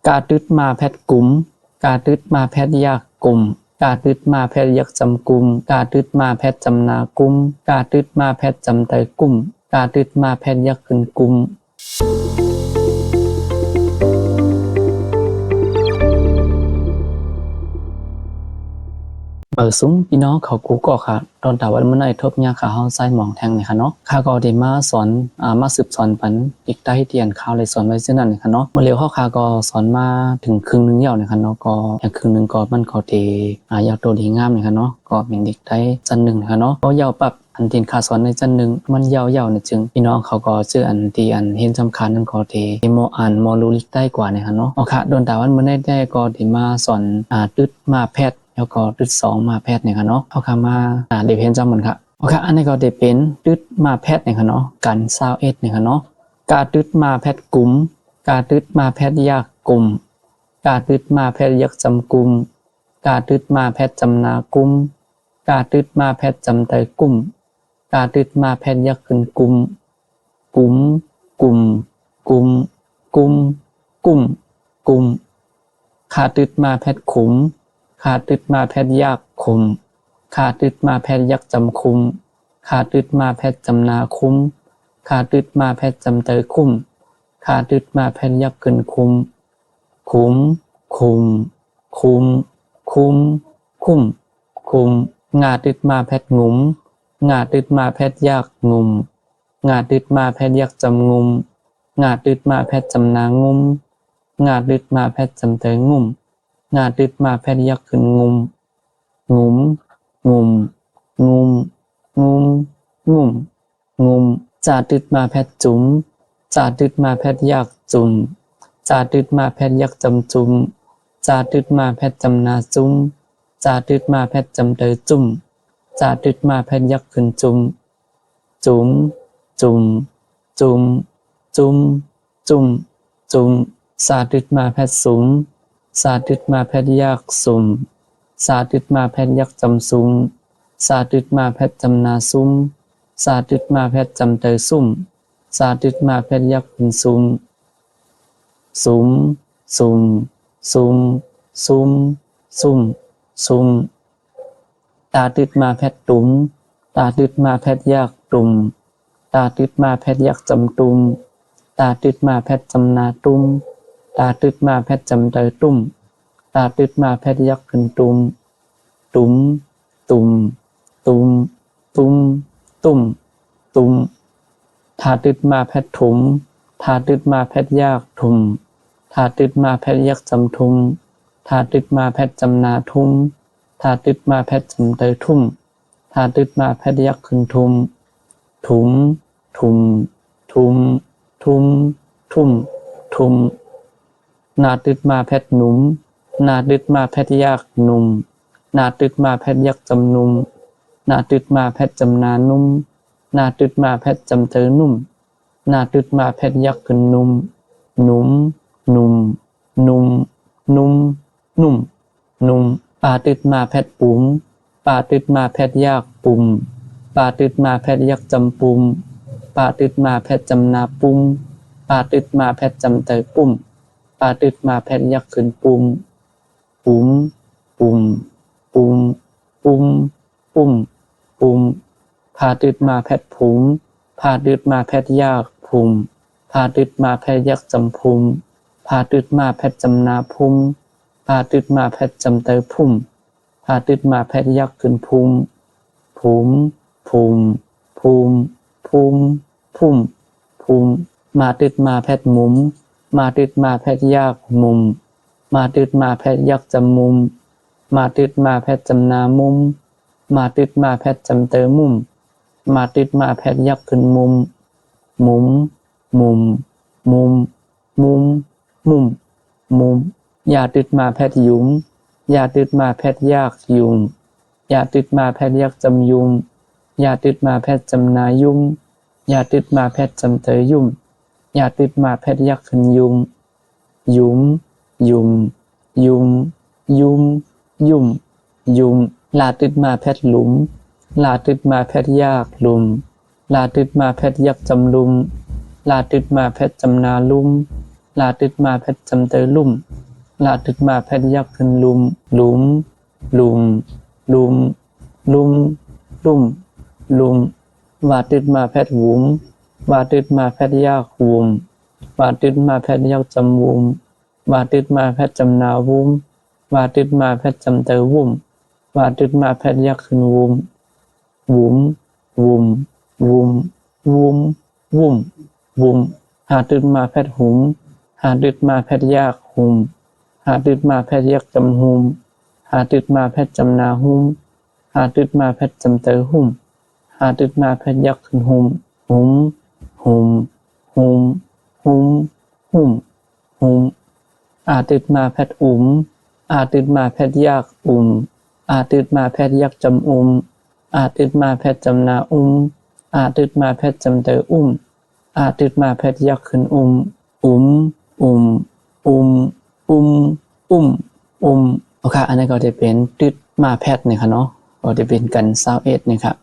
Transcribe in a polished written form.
กาตึดมาแพทย์กุมกาตึดมาแพทย์ยากกุมกาตึดมาแพทย์ยักจำกุมกาตึดมาแพทย์จำนากุมกาตึดมาแพทย์จำไตกุมกาตึดมาแพทย์ยักขึ้นกุมซุ้มพี่น้องเขากูก็ค่ะตอนแต่วันเมื่อไหร่ทบยาขาเฮาไส้หมองแทงเนี่ยค่ะเนาะข้าก็ได้มาสอนมาสืบสอนปันอีกได้เตียนข่าวเลยสอนไว้เช่นนั้นเนี่ยค่ะเนาะเมื่อเร็วข้าก็สอนมาถึงครึ่งนึงยาวเนี่ยค่ะเนาะก็อย่างครึ่งนึงก็มันก็เตยาวโตดีงามเนี่ยค่ะเนาะก็เป็นเด็กได้จันหนึ่งค่ะเนาะก็ยาวปรับอันตีนขาสอนในจันหนึ่งมันยาวๆเนี่ยจึงพี่น้องเขาก็ชื่ออันตีอันเห็นสำคัญนั่นก็เตโมอ่านโมรู้ลิกได้กว่าเนี่ยค่ะเนาะโอเคโดนแต่วันเมื่อได้ก็ได้มาสอนตึดมาแพทย์แล้วก็ตึด2มาแพทย์เนี่ยค่ะเนาะเอาคำมาเดี๋ยวเห็นจำเหมือนค่ะโอเคอันนี้ก็ได้เป็นตึดมาแพทย์เนี่ยค่ะเนาะกัน21เนี่ยค่ะเนาะกาตึดมาแพทย์กลุ่มกาตึดมาแพทย์ยากกลุ่มกาตึดมาแพทย์ยักจำกลุ่มกาตึดมาแพทย์จำนากุมกาตึดมาแพทย์จำไตกุมกาตึดมาแพทย์ยักขึ้นกุมกุมกุมกุมกุมกุมกุมขาตึดมาแพทย์ขุมขาตึดมาแพทย์ยากขุมขาตึดมาแพทย์ยักจำคุมขาตึดมาแพทย์จำนาคุมขาตึดมาแพทย์จำเตยคุมขาตึดมาแพทย์ยักขึ้นคุมคุมคุมคุมคุมคุมคุมงาตึดมาแพทย์งุมงาตึดมาแพทย์ยากงุมงาตึดมาแพทย์ยักจำงุมงาตึดมาแพทย์จำนางุมงาตึดมาแพทย์จำเตยงุมงาตึดมาแพทย์ยักขึ้นงุมงุมงุมงุมงุมงุมงุมจาตึดมาแพทย์จุ๋มจาตึดมาแพทย์ยักจุ๋มจาตึดมาแพทย์ยักจำจุ๋มจาตึดมาแพทย์จำนาจุ๋มจาตึดมาแพทย์จำเตยจุ๋มจาตึดมาแพทย์ยักขึ้นจุ๋มจุ๋มจุ๋มจุ๋มจุ๋มจุ๋มจุ๋มสาตึดมาแพทย์สุมสาตึดมาแพทย์ยักสุมสาตึดมาแพทย์ยักจำสุมสาตึดมาแพทย์จำนาสุมสาตึดมาแพทย์จำเตยสุมสาตึดมาแพทย์ยักขึ้นสุมสุมสุมสุมสุมสุมสุมตาตึดมาแพทย์ตุมตาตึดมาแพทย์ยักตุมตาตึดมาแพทย์ยักจำตุมตาตึดมาแพทย์จำนาตุมตาตึดมาแพทย์จำเตยตุมตาตึดมาแพทย์ยักขึ้นตุมตุมตุมตุมตุมตุมตุมทาตึดมาแพทย์ถุมทาตึดมาแพทย์ยักถุมทาตึดมาแพทย์ยักจำทุมทาตึดมาแพทย์จำนาทุมทาตึดมาแพทย์จำเตยทุ่มทาตึดมาแพทย์ยักขึ้นทุมถุมถุมทุมทุมทุ่มทุมนาตึดมาแพทย์หนุ่มนาตึดมาแพทย์ยักหนุ่มนาตึดมาแพทย์ยักจำนุ่มนาตึดมาแพทย์จำนานุ่มนาตึดมาแพทย์จำเตยนุ่มนาตึดมาแพทย์ยักขึ้นนุ่มนุ่มนุ่มนุ่มนุ่มนุ่มนุ่มปาตึดมาแพทย์ปุ๋มปาตึดมาแพทย์ยักปุ่มปาตึดมาแพทย์ยักจำปุ่มปาตึดมาแพทย์จำนาปุ่มปาตึดมาแพทย์จำเตยปุ่มปาตึดมาแพทย์ยักขึ้นปุ่มปุ่มปุ่มปุ่มปุ่มปุ่มปุ่มพาตึดมาแพทย์ผุมพาตึดมาแพทย์ยักผุมพาตึดมาแพทย์ยักจำพุมพาตึดมาแพทย์จำนาพุมพาตึดมาแพทย์จำเตยพุ่มพาตึดมาแพทย์ยักขึ้นพุมผุมผุมภูมิภูมิพุ่มภูมิมาตึดมาแพทย์มุมมาตึดมาแพทย์ยากมุมมาตึดมาแพทย์ยักจำมุมมาตึดมาแพทย์จำนามุมมาตึดมาแพทย์จำเตยมุมมาตึดมาแพทย์ยักขึ้นมุมมุมมุมมุมมุมมุมมุมยาตึดมาแพทย์ยุมยาตึดมาแพทย์ยากยุมยาตึดมาแพทย์ยักจำยุมยาตึดมาแพทย์จำนายุมยาตึดมาแพทย์จำเตยยุมยาตึดมาแพทย์ยักขึ้นยุมยุมยุมยุมยุมยุมยุมลาตึดมาแพทย์หลุมลาตึดมาแพทย์ยากหลุมลาตึดมาแพทย์ยักจำลุมลาตึดมาแพทย์จำนาลุม ลาตึดมาแพทจำเตอลุ่มลาตึดมาแพทยักขึ้นลุมหลุมลุมลุมลุมลุ่มลุมวาตึดมาแพทหุมวาตึดมาแพทยักหุมวาตึดมาแพทยักจำวุมวาตึดมาแพทจำนาวุมวาตึดมาแพทจำเตอวุมวาตึดมาแพทยักขึ้นวุมวุมวุมวุมวุมวุมวุมหาตึดมาแพทหุมหาตึดมาแพทยักหุมหาตึดมาแพทยักจำหุมหาตึดมาแพทจำนาหุมหาตึดมาแพทจำเตอหุมหาตึดมาแพทยักขึ้นหุมหุมหุมหุมหุมหุมหุมอาตึดมาแพทอุมอาตึดมาแพทยักอาตึดมาแพทยักจำอาตึดมาแพทจำนาอาตึดมาแพทจำเตออาตึดมาแพทยักขึ้นโอเคอันนี้ก็จะเป็นตึดมาแพทเนี่ยค่ะเนาะก็จะเป็นกัน21นะครับ